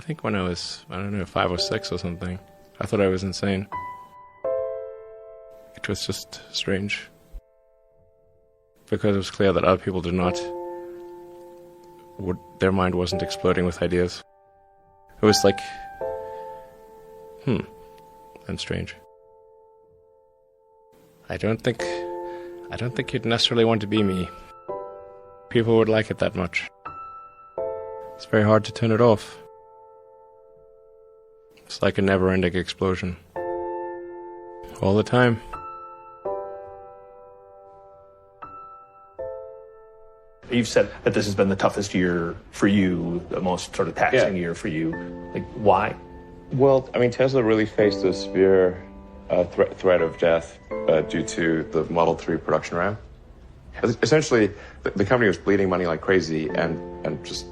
think when I was, 5 or 6 or something. I thought I was insane. It was just strange. Because it was clear that other people did not, their mind wasn't exploding with ideas. It was like, and strange. I don't think you'd necessarily want to be me. People would like it that much. It's very hard to turn it off. It's like a never-ending explosion. All the time. You've said that this has been the toughest year for you, the most sort of taxing year for you. Like, why? Well, I mean, Tesla really faced a severe threat of death due to the Model 3 production ramp. Essentially, the company was bleeding money like crazy, and just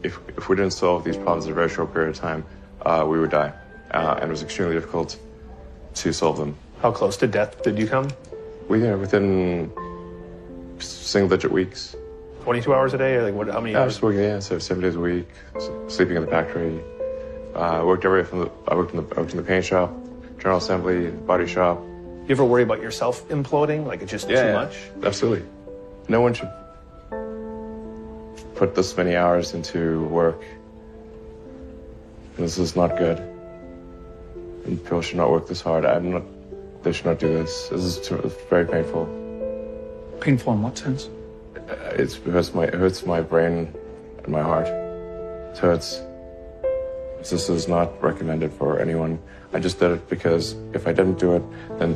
if we didn't solve these problems in a very short period of time, we would die. And it was extremely difficult to solve them. How close to death did you come? Within single-digit weeks. 22 hours a day, or like how many I hours? was working, so 7 days a week, sleeping in the factory. I worked in the paint shop, general assembly, body shop. You ever worry about yourself imploding? Like it's just too much? Absolutely. No one should put this many hours into work. This is not good. And people should not work this hard. They should not do this. This is very painful. Painful in what sense? It hurts my brain and my heart. It hurts. This is not recommended for anyone. I just did it because if I didn't do it, then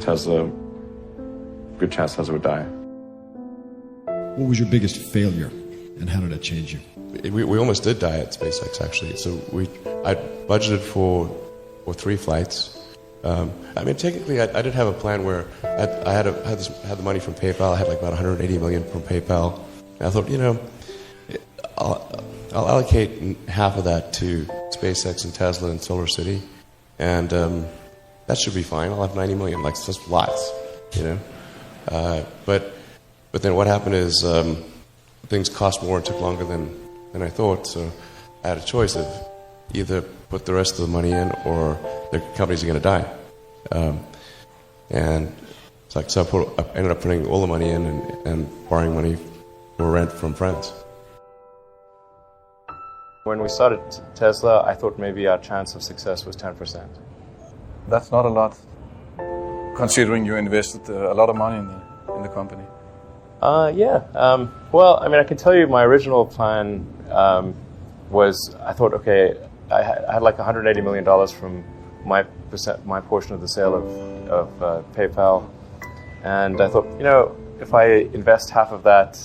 good chance Tesla would die. What was your biggest failure, and how did it change you? We almost did die at SpaceX, actually. So I budgeted for 3 flights. I mean, technically, I did have a plan where I had the money from PayPal. I had like about 180 million from PayPal. And I thought, I'll allocate half of that to SpaceX and Tesla and Solar City, and that should be fine. I'll have 90 million, like just lots, But then what happened is things cost more and took longer than I thought. So I had a choice of either put the rest of the money in or the companies are going to die. And it's like, so I ended up putting all the money in and borrowing money for rent from friends. When we started Tesla, I thought maybe our chance of success was 10%. That's not a lot, considering you invested a lot of money in the company. Well, I mean, I can tell you my original plan was, I thought, okay, I had like $180 million from my portion of the sale of PayPal, and I thought, if I invest half of that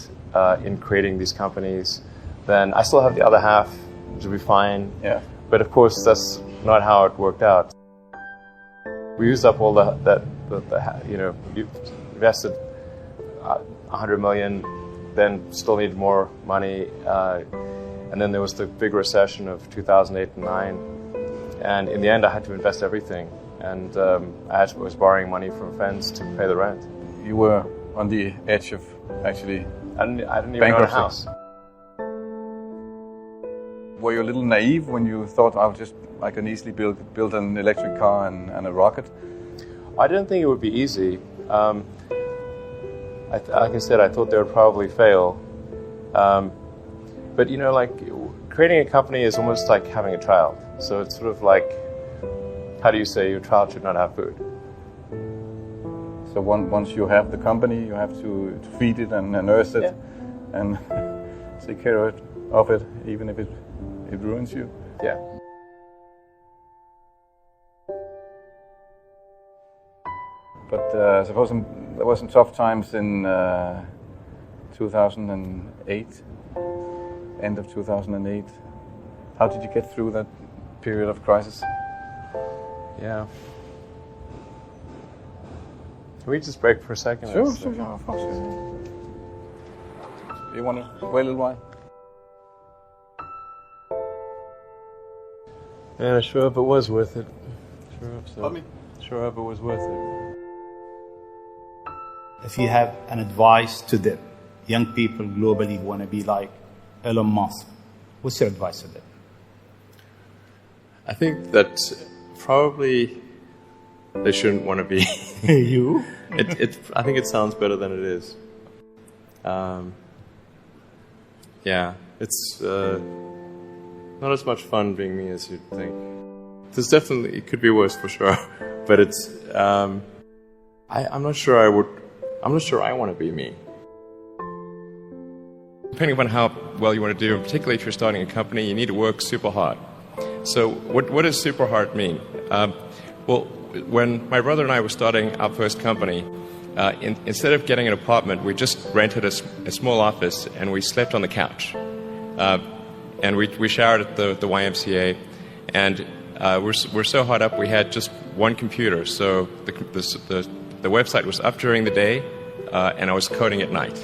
in creating these companies, then I still have the other half, which will be fine. Yeah. But of course, that's not how it worked out. We used up all you invested 100 million, then still needed more money, and then there was the big recession of 2008 and 9, and in the end, I had to invest everything, and I was borrowing money from friends to pay the rent. You were on the edge of actually I didn't even own a house. Were you a little naive when you thought I can easily build an electric car and a rocket? I didn't think it would be easy. Like I said, I thought they would probably fail. But creating a company is almost like having a child. So it's sort of like, how do you say your child should not have food? So once you have the company, you have to feed it and nurse it and take care of it, even if it ruins you. Yeah. But suppose there were some tough times in 2008, end of 2008. How did you get through that period of crisis? Yeah. Can we just break for a second? Sure, of course. You want to wait a little while? Yeah, sure hope it was worth it. Sure hope so. Pardon me? Sure hope it was worth it. If you have an advice to the young people globally who want to be like Elon Musk, what's your advice to them? I think that probably they shouldn't want to be. You? I think it sounds better than it is. Yeah, it's not as much fun being me as you'd think. There's definitely, it could be worse for sure, but it's, I'm not sure I want to be me. Depending upon how well you want to do, and particularly if you're starting a company, you need to work super hard. So what does super hard mean? Well, when my brother and I were starting our first company, instead of getting an apartment, we just rented a small office and we slept on the couch. And we showered at the YMCA, and we're so hot up we had just one computer. So the website was up during the day, and I was coding at night,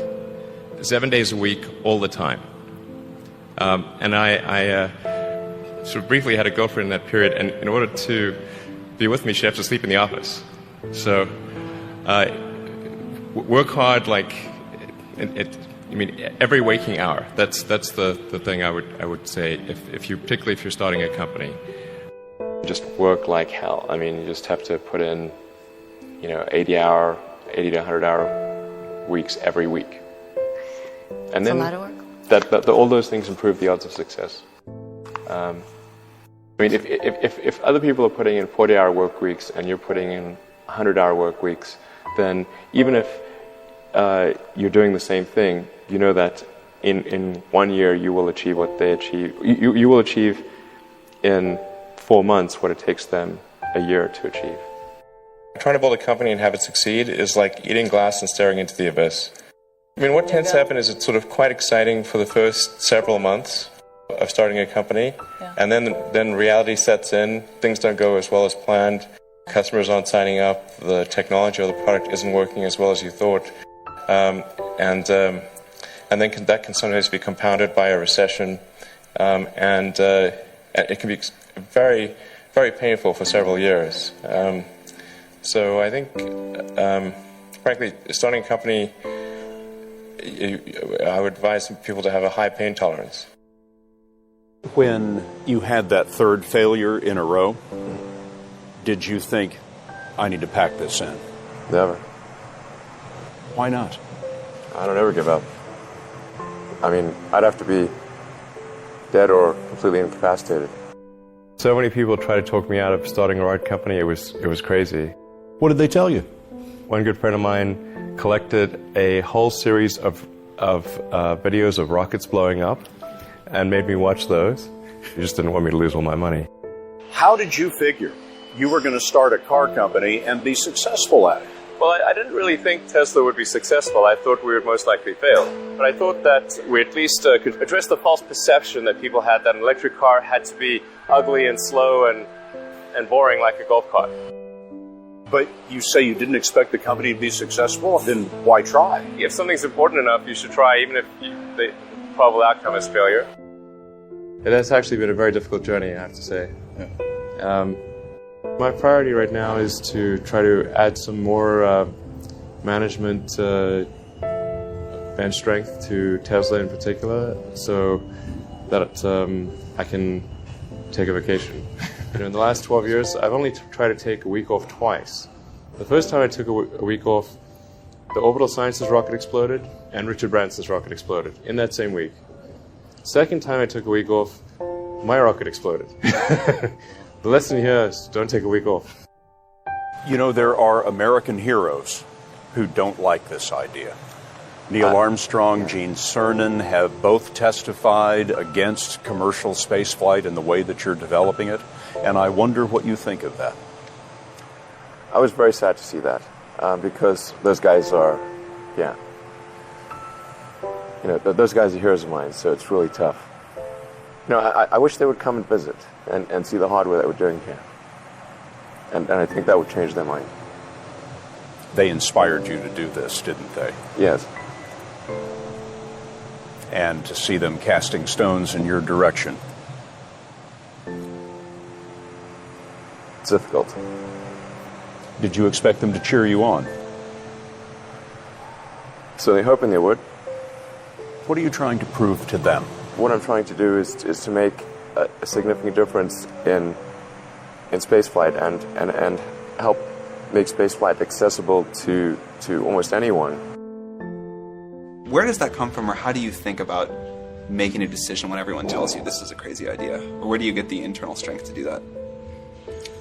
7 days a week, all the time. And I sort of briefly had a girlfriend in that period, and in order to be with me, she had to sleep in the office. So work hard, like every waking hour. That's the thing I would say if you, particularly if you're starting a company. Just work like hell. I mean, you just have to put in 80 to 100 hour weeks every week. And then a lot of work. All those things improve the odds of success. I mean, if other people are putting in 40-hour work weeks and you're putting in 100-hour work weeks, then even if you're doing the same thing, you know that in 1 year you will achieve what they achieve. You will achieve in 4 months what it takes them a year to achieve. Trying to build a company and have it succeed is like eating glass and staring into the abyss. I mean, what tends to happen is it's sort of quite exciting for the first several months of starting a company, and then reality sets in. Things don't go as well as planned. Customers aren't signing up. The technology or the product isn't working as well as you thought, and then that can sometimes be compounded by a recession, and it can be very, very painful for several years. So I think, frankly, starting a company, I would advise people to have a high pain tolerance. When you had that third failure in a row, did you think, I need to pack this in? Never. Why not? I don't ever give up. I mean, I'd have to be dead or completely incapacitated. So many people try to talk me out of starting a art company. It was crazy. What did they tell you? One good friend of mine collected a whole series of videos of rockets blowing up and made me watch those. He just didn't want me to lose all my money. How did you figure you were going to start a car company and be successful at it? Well, I didn't really think Tesla would be successful. I thought we would most likely fail. But I thought that we at least could address the false perception that people had that an electric car had to be ugly and slow and boring like a golf cart. But you say you didn't expect the company to be successful, then why try? If something's important enough, you should try, even if the probable outcome is failure. It has actually been a very difficult journey, I have to say. Yeah. My priority right now is to try to add some more management bench strength to Tesla in particular, so that I can take a vacation. In the last 12 years, I've only tried to take a week off twice. The first time I took a week off, the Orbital Sciences rocket exploded, and Richard Branson's rocket exploded in that same week. Second time I took a week off, my rocket exploded. The lesson here is don't take a week off. You know, there are American heroes who don't like this idea. Neil Armstrong, Gene Cernan have both testified against commercial spaceflight and the way that you're developing it, and I wonder what you think of that. I was very sad to see that, because those guys are, those guys are heroes of mine, so it's really tough. I wish they would come and visit and see the hardware that we're doing here. And I think that would change their mind. They inspired you to do this, didn't they? Yes. And to see them casting stones in your direction. It's difficult. Did you expect them to cheer you on? So they're hoping they would. What are you trying to prove to them? What I'm trying to do is to make a significant difference in spaceflight and help make spaceflight accessible to almost anyone. Where does that come from, or how do you think about making a decision when everyone tells you this is a crazy idea? Or where do you get the internal strength to do that?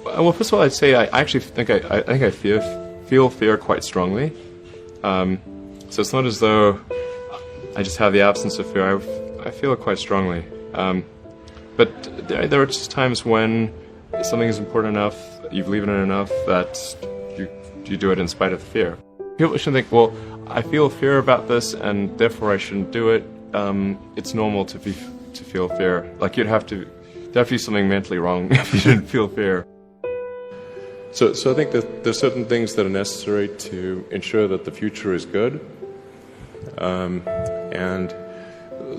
Well, first of all, I'd say I actually think I feel fear quite strongly. So it's not as though I just have the absence of fear. I feel it quite strongly. But there are just times when something is important enough, you believe in it enough, that you do it in spite of the fear. People shouldn't think, well, I feel fear about this and therefore I shouldn't do it. It's normal to feel fear. Like there'd have to be something mentally wrong if you didn't feel fear. So I think that there's certain things that are necessary to ensure that the future is good. And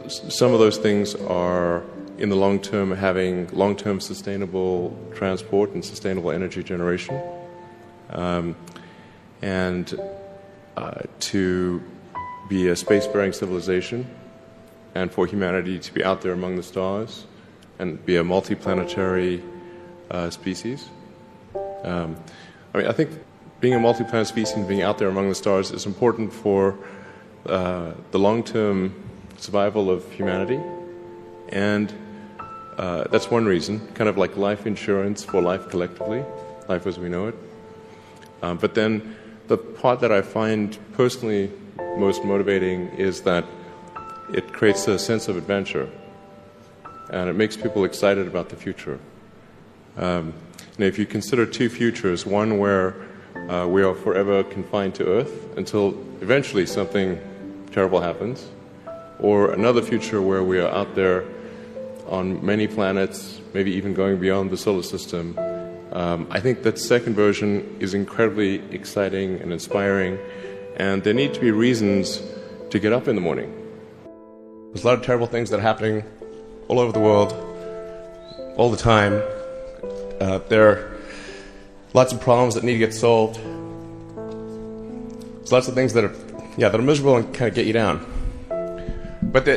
some of those things are, in the long term, having long-term sustainable transport and sustainable energy generation. And to be a spacefaring civilization, and for humanity to be out there among the stars and be a multiplanetary species. I think being a multi-planet species and being out there among the stars is important for the long-term survival of humanity, and that's one reason, kind of like life insurance for life collectively, life as we know it. But then the part that I find personally most motivating is that it creates a sense of adventure, and it makes people excited about the future. If you consider two futures, one where we are forever confined to Earth until eventually something terrible happens, or another future where we are out there on many planets, maybe even going beyond the solar system, I think that second version is incredibly exciting and inspiring, and there need to be reasons to get up in the morning. There's a lot of terrible things that are happening all over the world, all the time. There are lots of problems that need to get solved. There's lots of things that are miserable and kind of get you down. But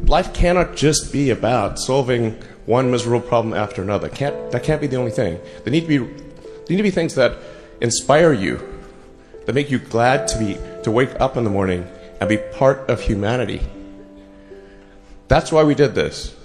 life cannot just be about solving one miserable problem after another. That can't be the only thing. There need to be things that inspire you, that make you glad to wake up in the morning and be part of humanity. That's why we did this.